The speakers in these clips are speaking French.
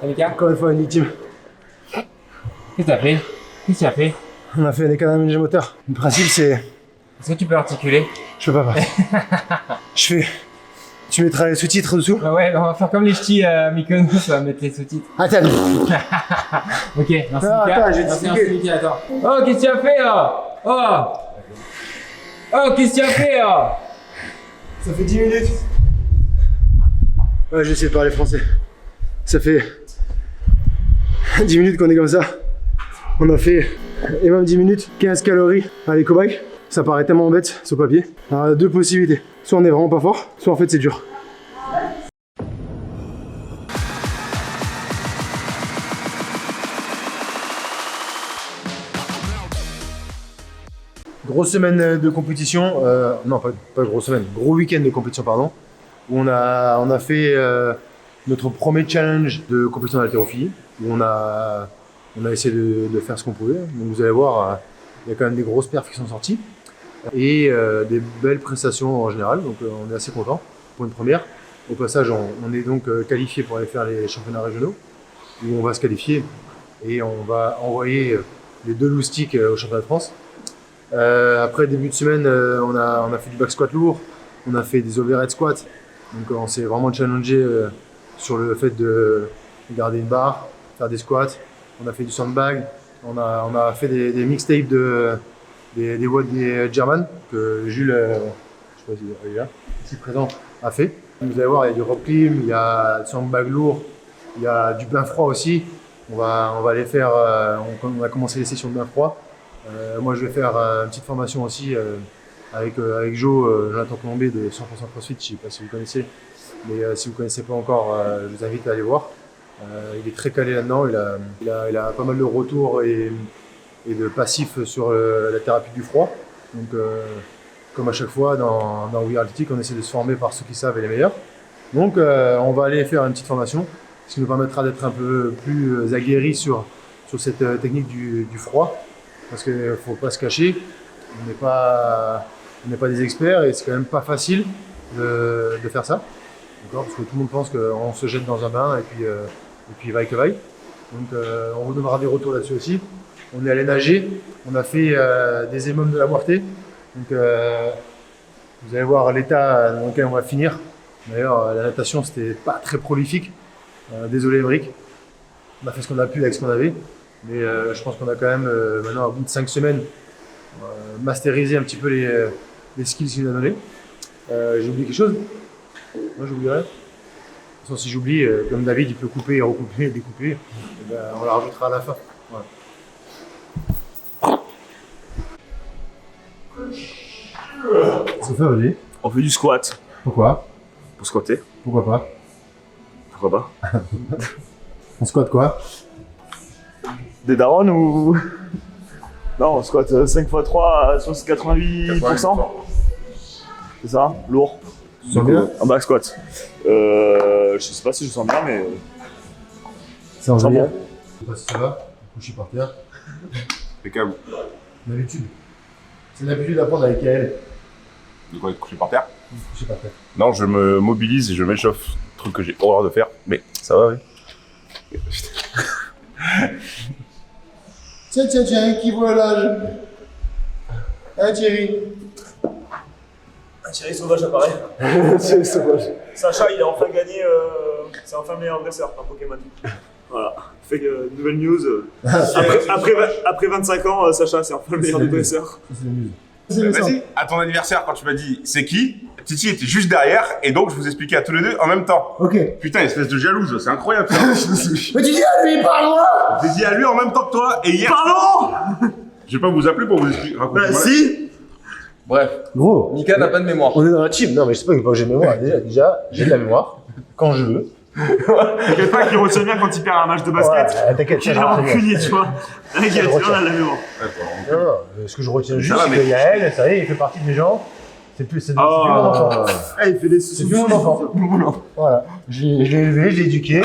Mika? Encore une fois, une victime. Qu'est-ce que t'as fait? Qu'est-ce que tu as fait? On a fait un décalage moteur. Le principe, c'est. Est-ce que tu peux articuler? Je peux pas. Je fais. Tu mettras les sous-titres dessous? Ah ouais, on va faire comme les ch'tis à Mykonos, on va mettre les sous-titres. Attends. Ok, merci Non, Mika. attends, j'ai Merci, expliqué. Mika, attends. Oh, qu'est-ce que tu as fait là? Oh! Oh, qu'est-ce que tu as fait là? Ça fait 10 minutes. Ouais, j'essaie de parler français. Ça fait 10 minutes qu'on est comme ça. On a fait, et même 10 minutes, 15 calories à l'éco-bike. Ça paraît tellement bête sur papier. Alors, deux possibilités. Soit on est vraiment pas fort, soit en fait c'est dur. Grosse semaine de compétition, non pas grosse semaine, gros week-end de compétition pardon, où on a fait notre premier challenge de compétition d'haltérophilie, où on a essayé de faire ce qu'on pouvait. Donc vous allez voir, il y a quand même des grosses perfs qui sont sorties et des belles prestations en général, donc on est assez content pour une première. Au passage, on est donc qualifié pour aller faire les championnats régionaux, où on va se qualifier et on va envoyer les 2 loustiques au championnat de France. Après début de semaine, on a fait du back squat lourd, on a fait des overhead squats, donc on s'est vraiment challengé sur le fait de garder une barre, faire des squats, on a fait du sandbag, on a fait des mixtapes des German que Jules, je sais pas s'il est là, ici présent, a fait. Vous allez voir, il y a du rope climb, il y a du sandbag lourd, il y a du bain froid aussi. On va aller faire, on a commencé les sessions de bain froid. Moi je vais faire une petite formation aussi avec Joe, Jonathan Colombé de 100% CrossFit, je ne sais pas si vous connaissez, mais si vous ne connaissez pas encore, je vous invite à aller voir. Il est très calé là-dedans, il a pas mal de retours et de passifs sur la thérapie du froid. Donc comme à chaque fois dans We Are Athletic, on essaie de se former par ceux qui savent et les meilleurs. Donc on va aller faire une petite formation, ce qui nous permettra d'être un peu plus aguerris sur cette technique du froid. Parce qu'il ne faut pas se cacher, on n'est pas des experts et c'est quand même pas facile de faire ça. Parce que tout le monde pense qu'on se jette dans un bain et puis vaille que vaille. Donc on vous donnera des retours là-dessus aussi. On est allé nager, on a fait des émums de la Muerte. Donc vous allez voir l'état dans lequel on va finir. D'ailleurs la natation c'était pas très prolifique. Désolé Émeric, on a fait ce qu'on a pu avec ce qu'on avait. Mais je pense qu'on a quand même, maintenant, à bout de 5 semaines, masterisé un petit peu les skills qu'il nous a donnés. J'ai oublié quelque chose? Moi, j'oublie rien. De toute façon, si j'oublie, comme David, il peut couper, recouper, découper. Et ben, on la rajoutera à la fin. Voilà. Ça fait aller. On fait du squat. Pourquoi? Pour squatter. Pourquoi pas? Pourquoi pas? On squatte quoi? Des darons ou... Non, on squatte 5 x 3 à 88%. C'est ça? Lourd. Tu sens bien? Un back squat. Je sais pas si je sens bien, mais... Ça en sent bien. bon. Je sais pas si ça va, couché par terre. Impeccable. L'habitude. C'est l'habitude d'apprendre avec Kael. De quoi être couché par terre? Couché par terre. Non, je me mobilise et je m'échauffe. Truc que j'ai horreur de faire, mais ça va, oui. Tiens, qui voit l'âge? Hein Thierry? Thierry Sauvage apparaît. C'est sauvage. Sacha, il a enfin gagné, c'est enfin le meilleur dresseur par Pokémon. Voilà, fait nouvelle news. Après 25 ans, Sacha, c'est enfin le meilleur des dresseurs. Vas-y, à ton anniversaire, quand tu m'as dit c'est qui, Titi était juste derrière et donc je vous expliquais à tous les deux en même temps. Ok. Putain, espèce de jalouse, c'est incroyable ça. Mais tu dis à lui, parle-moi! J'ai dit à lui en même temps que toi et hier. Pardon! Je vais pas vous appeler pour vous expliquer. Bah si! Bref, Gros, Mika n'a pas de mémoire. on est dans la team. Non, mais je sais pas que j'ai de mémoire. Déjà, j'ai de la mémoire. Quand je veux. T'inquiète pas qu'il retient bien quand il perd un match de basket. Ouais, t'inquiète, Il est rancunier, tu vois. T'inquiète, on a la mémoire. Non, ce que je retiens juste, va, c'est mais- qu'il y a elle, ça y est, il fait partie de mes gens. C'est du mon enfant. Il fait des C'est du mon enfant. Voilà. Je l'ai élevé, je l'ai éduqué.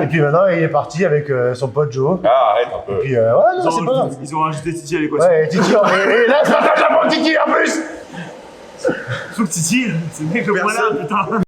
Et puis maintenant, il est parti avec son pote Joe. Ah, arrête un peu. Et puis, ouais, non, c'est pas grave. Ils ont rajouté Titi à l'équation. Ouais, Titi, et là, je partage la pour Titi en plus! Sauf que Titi, c'est mec le point là, putain.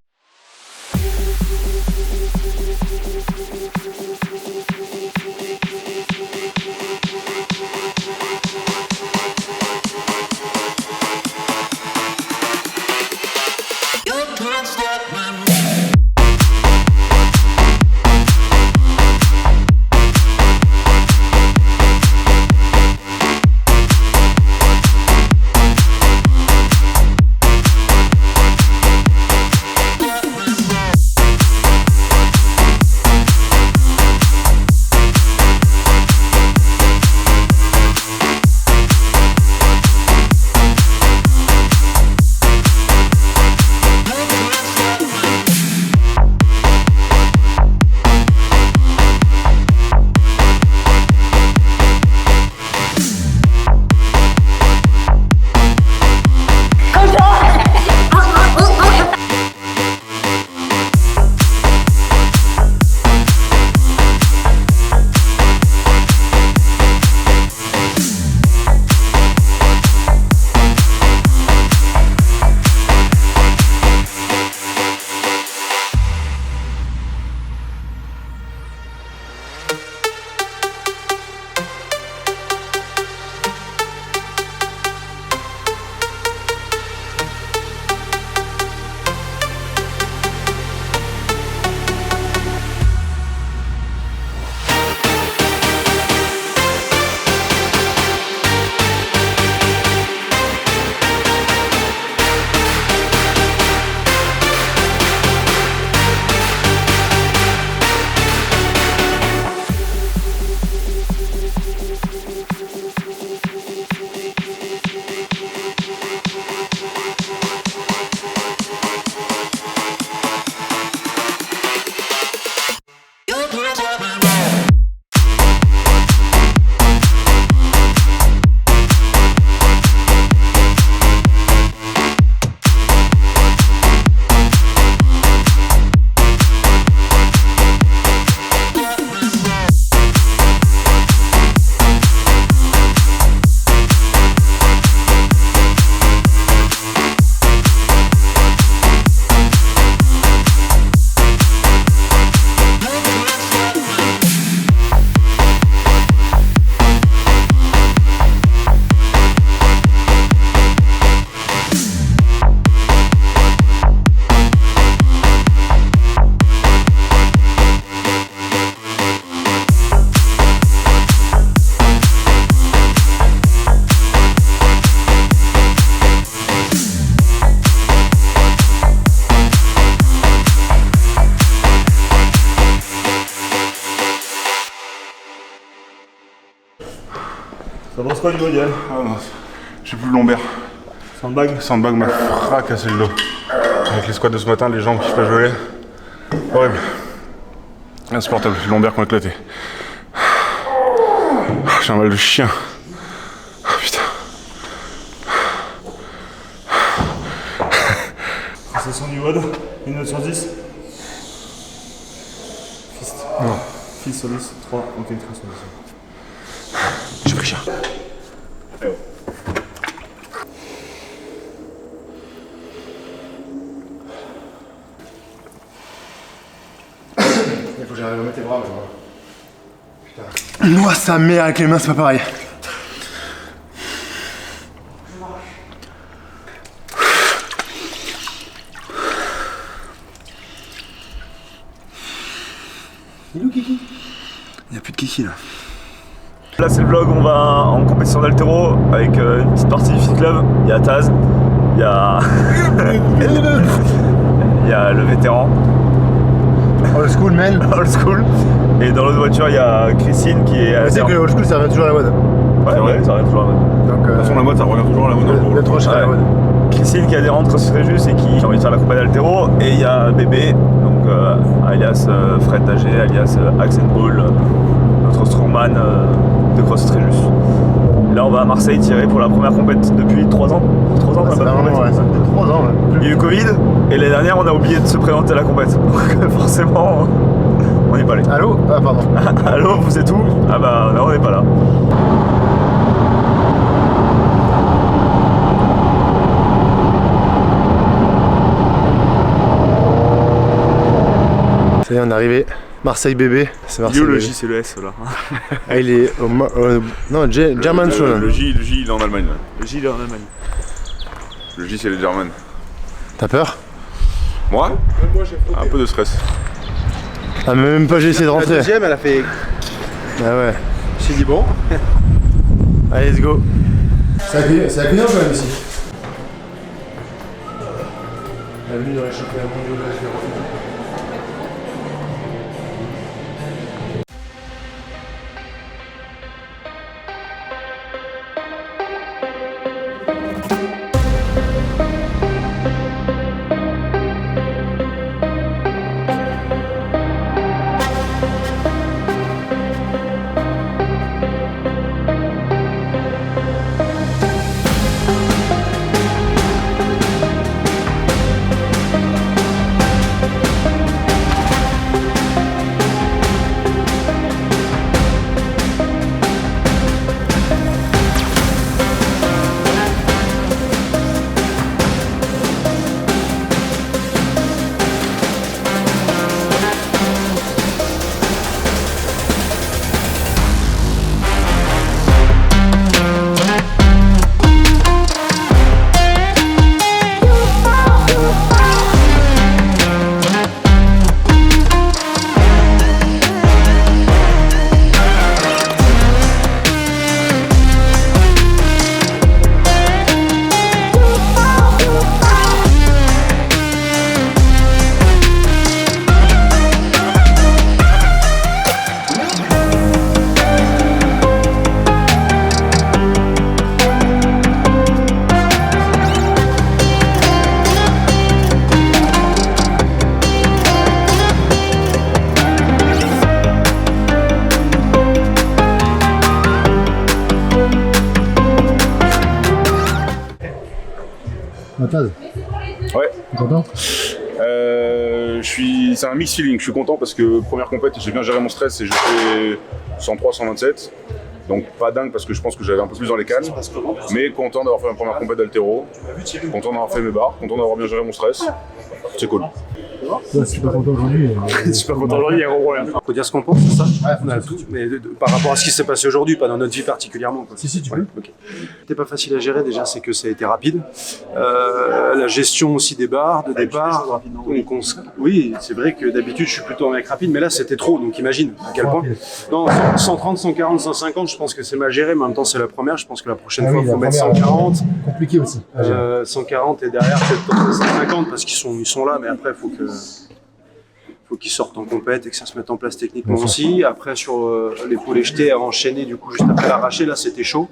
Ça pense quoi du modèle? Ah non, j'ai plus le lombaire. Sandbag? Sandbag m'a fracassé le dos. Avec les squats de ce matin, les jambes qui se jouer. Horrible. Insupportable, j'ai le lombaire qui m'a éclaté. J'ai un mal de chien. Oh, putain. Sensation du WOD, une note sur 10. Fist. Non. Fist sur 10, 3, ok, 3 sur 10. J'ai pris cher. Il faut que j'arrive à mettre les bras, putain. Moi, sa mère avec les mains, c'est pas pareil. Il est où Kiki? Il n'y a plus de Kiki là. Là c'est le vlog, on va en compétition d'haltéro avec une petite partie du Fit Club. Il y a Taz, il y a... il y a le vétéran. Old school man. Old school. Et dans l'autre voiture il y a Christine qui est... Tu sais que le old school ça revient toujours à la mode. Ouais, ça revient toujours à la mode. Donc, De toute façon, la mode, ça revient toujours à la mode. le trop cher à la mode. Christine qui est adhérente CrossFit Fréjus et qui a envie de faire la compagnie d'haltéro. Et il y a Bébé, donc alias Fred Dager, alias Accent Ball, notre strongman de CrossFit Fréjus. Et là on va à Marseille tirer pour la première compète depuis 3 ans. 3 ans qu'on a C'est pas de vraiment, compète. ouais, ça fait 3 ans. Ouais. Il y a eu Covid et l'année dernière on a oublié de se présenter à la compète. Donc forcément on n'est pas allé. Allô? Ah, pardon. Allô, vous êtes où? Ah bah non, on n'est pas là. Ça y est, on est arrivé. Marseille bébé. C'est Il est Marseille où le bébé. J, c'est le S là? Ah, il est au. Non, German Shonen. Le J, il est en Allemagne. là. Le J il est en Allemagne. Le J, c'est les German. T'as peur? Moi un peu de stress. Ah, mais même pas, j'ai essayé de La rentrer. deuxième, elle a fait. Ah ouais. J'ai dit bon. Allez, let's go. C'est accueillant quand même ici. Bienvenue dans les championnats mondiaux de l'haltérophilie. Taz, Ouais. content? C'est un mix feeling. Je suis content parce que première compète, j'ai bien géré mon stress et j'ai fait 103, 127. Donc pas dingue parce que je pense que j'avais un peu plus dans les cannes. Mais content d'avoir fait ma première compète d'haltéro. Content d'avoir fait mes barres. Content d'avoir bien géré mon stress. C'est cool. Ouais, super content aujourd'hui. Super content aujourd'hui, il y a un gros problème. Faut dire ce qu'on pense, c'est ça? Ouais, on a tout. Mais par rapport à ce qui s'est passé aujourd'hui, pas dans notre vie particulièrement. Quoi. Si, tu Ouais, peux. ok. C'était pas facile à gérer, déjà, c'est que ça a été rapide. La gestion aussi des barres, de départ. Oui, c'est vrai que d'habitude, je suis plutôt un mec rapide, mais là, c'était trop, donc imagine à quel point. Non, 130, 140, 150, je pense que c'est mal géré, mais en même temps, c'est la première. Je pense que la prochaine fois, il faut mettre 140. Compliqué aussi. 140 et derrière peut-être 150 parce qu'ils sont là, mais après il faut faut qu'ils sortent en compète et que ça se mette en place techniquement aussi. Après, sur l'épaulé jeté à enchaîner, du coup, juste après l'arraché, là, c'était chaud.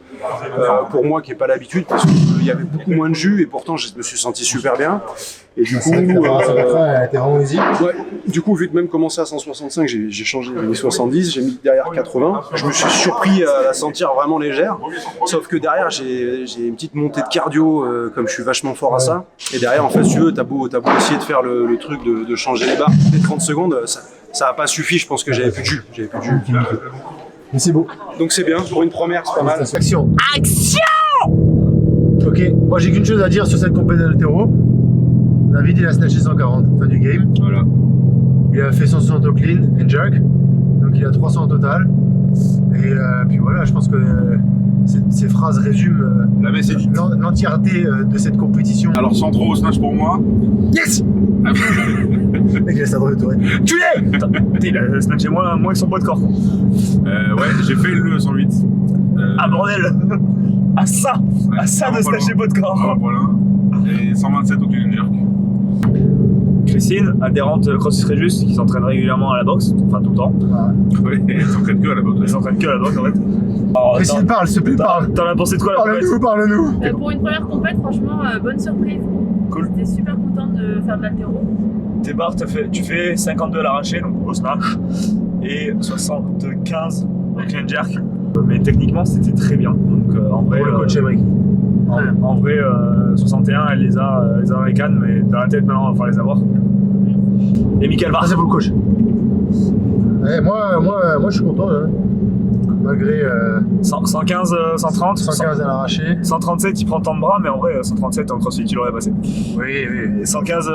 Pour moi, qui n'ai pas l'habitude, parce qu'il y avait beaucoup moins de jus et pourtant, je me suis senti super bien. Et du coup, elle était vraiment easy. ouais, du coup, vu de même commencer à 165, j'ai changé, j'ai mis 70, j'ai mis derrière 80. Je me suis surpris à la sentir vraiment légère. Sauf que derrière, j'ai une petite montée de cardio, comme je suis vachement fort à ça. Et derrière, en fait, si tu veux, t'as beau essayer de faire le truc de changer les barres toutes les 30 secondes, ça n'a pas suffi. Je pense que j'avais plus de jus. Mais c'est beau. Donc c'est bien, pour une première, c'est pas mal. Action. Ok, moi j'ai qu'une chose à dire sur cette compétition d'haltéro. David il a snatché 140, fin du game. Voilà. Il a fait 160 au clean and jerk, donc il a 300 au total. Et puis voilà, je pense que ces phrases résument La messe est dite. l'entièreté de cette compétition. Alors sans trop au snatch pour moi. Yes. Le mec il a sa droite de tourette. Tu l'es. Il a snatché moins que son poids de corps. Ouais, j'ai fait le 108. Ah bordel. À ça de snatcher poids de corps. Voilà. Et 127 au clean and jerk. Christine, adhérente CrossFit Fréjus, qui s'entraîne régulièrement à la boxe, enfin tout le temps. Ouais, ils s'entraînent que à la boxe. Elle s'entraîne que à la boxe en fait. Alors, Christine parle, s'il te plaît, parle. T'en as pensé de quoi la compète? Parle-nous. Pour une première compète, franchement, bonne surprise. Cool. J'étais super contente de faire de l'haltéro. Tes barres, tu fais 52 à l'arraché, donc au snatch, et 75 au clean jerk. Mais techniquement, c'était très bien. Donc en vrai, Pour le coach Emric. en vrai 61, elle les a dans les cannes, mais dans la tête maintenant, on va falloir les avoir. Et Michael Ça Var. c'est pour le coach. Ouais, moi je suis content. Hein. Malgré 115, 130, 115 à l'arraché. 137, il prend tant de bras, mais en vrai, 137 en crossfit, il aurait passé. Oui. Et 115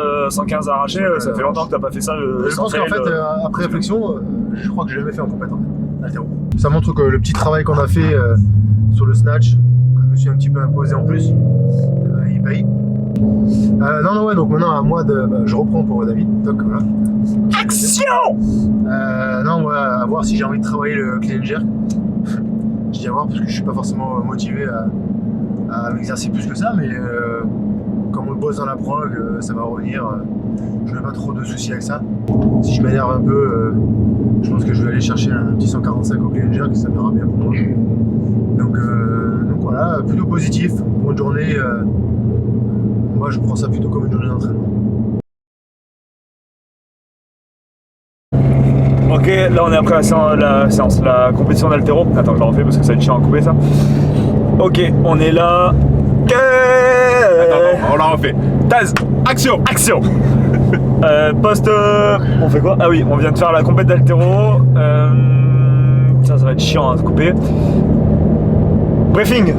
arraché, ça fait longtemps que t'as pas fait ça. Je pense qu'en fait, après réflexion, je crois que j'ai jamais fait en compétition haltéro. Ça montre que le petit travail qu'on a fait sur le snatch, que je me suis un petit peu imposé en plus, il paye. Ouais, donc maintenant à moi je reprends pour David. Donc voilà. Action! À voir si j'ai envie de travailler le clean and jerk. Je dis à voir parce que je suis pas forcément motivé à m'exercer plus que ça, mais comme on le bosse dans la prog, ça va revenir. Je n'ai pas trop de soucis avec ça. Si je m'énerve un peu, je pense que je vais aller chercher un petit 145 au clean and jerk, ça verra bien pour moi. Donc voilà, plutôt positif pour une journée. Moi je prends ça plutôt comme une journée d'entraînement. Ok, là on est après la compétition d'haltéro. Attends, je la refais parce que ça va être chiant à couper ça. Ok, on est là. Attends, on la refait. Taz, action. On fait quoi? Ah oui, on vient de faire la compète d'haltéro. Ça va être chiant à couper. Briefing.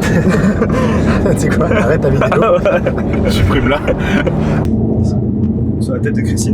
Tu sais quoi, arrête ta vidéo. Supprime là. Sur la tête de Christine.